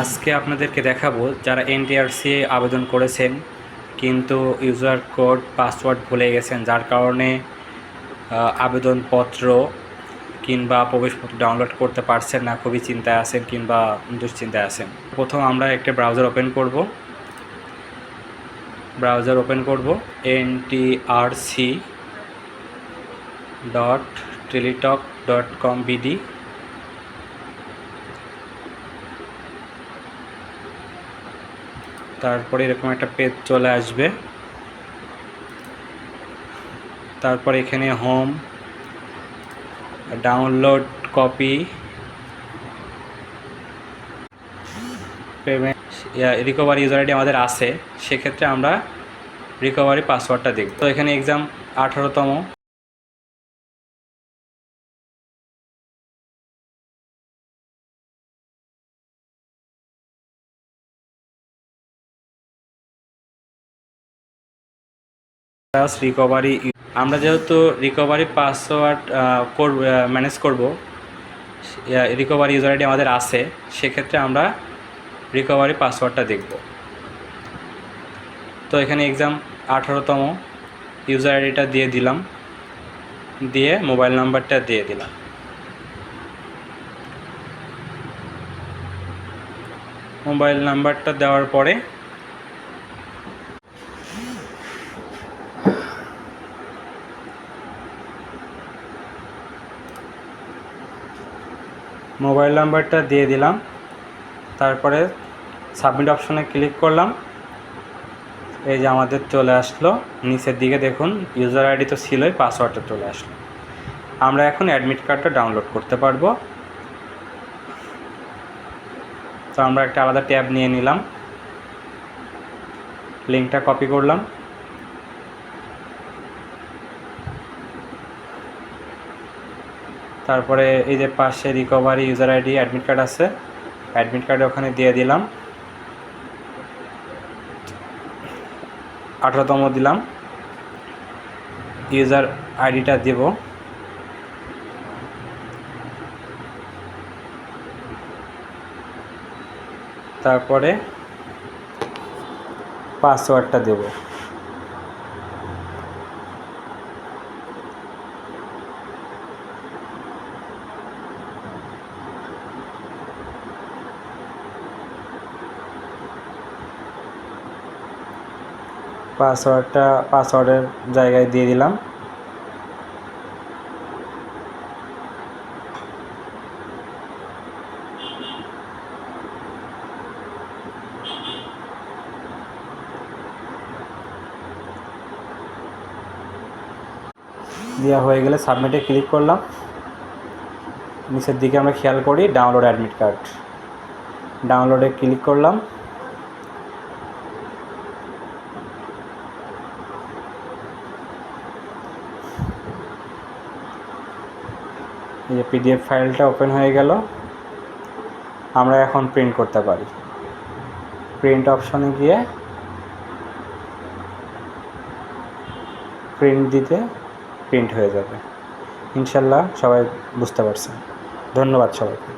আজকে আপনাদেরকে দেখাবো যারা এনটিআরসি আবেদন করেছেন কিন্তু ইউজার কোড পাসওয়ার্ড ভুলে গেছেন, যার কারণে আবেদনপত্র কিংবা প্রবেশপত্র ডাউনলোড করতে পারছেন না, খুবই চিন্তায় আছেন কিংবা দুশ্চিন্তায় আছেন। প্রথম আমরা একটা ব্রাউজার ওপেন করব ntrc.teletalk.com/bd। তারপরে এরকম একটা পেজ চলে আসবে। তারপরে এখানে home, download, copy, payment, recovery user ID আমাদের আছে, সেক্ষেত্রে আমরা রিকভারি পাসওয়ার্ডটা দেখব। তো এখানে এক্সাম 18তম রিকভারি। আমরা যেহেতু রিকভারি পাসওয়ার্ড ম্যানেজ করব, রিকভারি ইউজার আইডি আমাদের আছে, সেক্ষেত্রে আমরা রিকভারি পাসওয়ার্ডটা দেখব। তো এখানে এক্সাম 18তম ইউজার আইডিটা দিয়ে দিলাম, দিয়ে মোবাইল নাম্বারটা দিয়ে দিলাম। মোবাইল নাম্বারটা দেওয়ার পরে মোবাইল নাম্বারটা দিয়ে দিলাম, তারপরে সাবমিট অপশনে ক্লিক করলাম। এই যে আমাদের চলে আসলো, নিচের দিকে দেখুন ইউজার আইডি তো ছিলই, পাসওয়ার্ডটা চলে আসলো। আমরা এখন অ্যাডমিট কার্ডটা ডাউনলোড করতে পারবো। তো আমরা একটা আলাদা ট্যাব নিয়ে নিলাম, লিঙ্কটা কপি করলাম, তারপরে এই যে পাশে recovery user ID admit card আছে, অ্যাডমিট কার্ডে ওখানে দিয়ে দিলাম, 18তম দিলাম, ইউজার আইডিটা দেব, তারপরে পাসওয়ার্ডটা দেব। পাসওয়ার্ডের জায়গায় দিয়ে দিলাম। দেওয়া হয়ে গেলে সাবমিটে ক্লিক করলাম। নিচের দিকে আমরা খেয়াল করি ডাউনলোড অ্যাডমিট কার্ড, ডাউনলোডে ক্লিক করলাম। এই যে পিডিএফ ফাইলটা ওপেন হয়ে গেল। আমরা এখন প্রিন্ট করতে পারি। প্রিন্ট অপশনে গিয়ে প্রিন্ট দিতে প্রিন্ট হয়ে যাবে। ইনশাল্লাহ সবাই বুঝতে পারছেন। ধন্যবাদ সবাইকে।